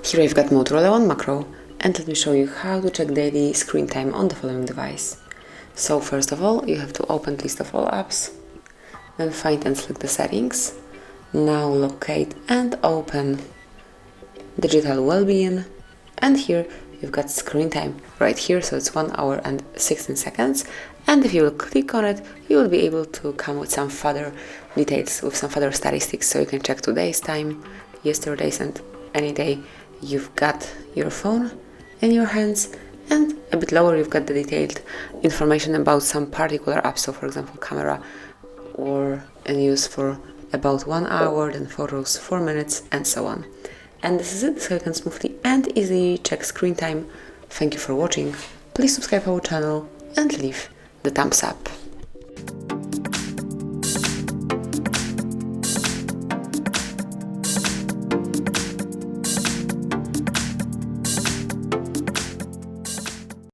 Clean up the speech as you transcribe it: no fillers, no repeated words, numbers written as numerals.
Here I've got Motorola One Macro, and let me show you how to check daily screen time on the following device. So first of all, you have to open list of all apps, then find and select the settings. Now locate and open digital well-being, and here you've got screen time right here, so it's 1 hour and 16 seconds, and if you will click on it, you will be able to come with some further details, with some further statistics, so you can check today's time, yesterday's, and any day you've got your phone in your hands. And a bit lower you've got the detailed information about some particular apps, so for example camera, or in use for about 1 hour, then photos 4 minutes, and so on. And this is it, so you can smoothly and easily check screen time. Thank you for watching, please subscribe our channel and leave the thumbs up.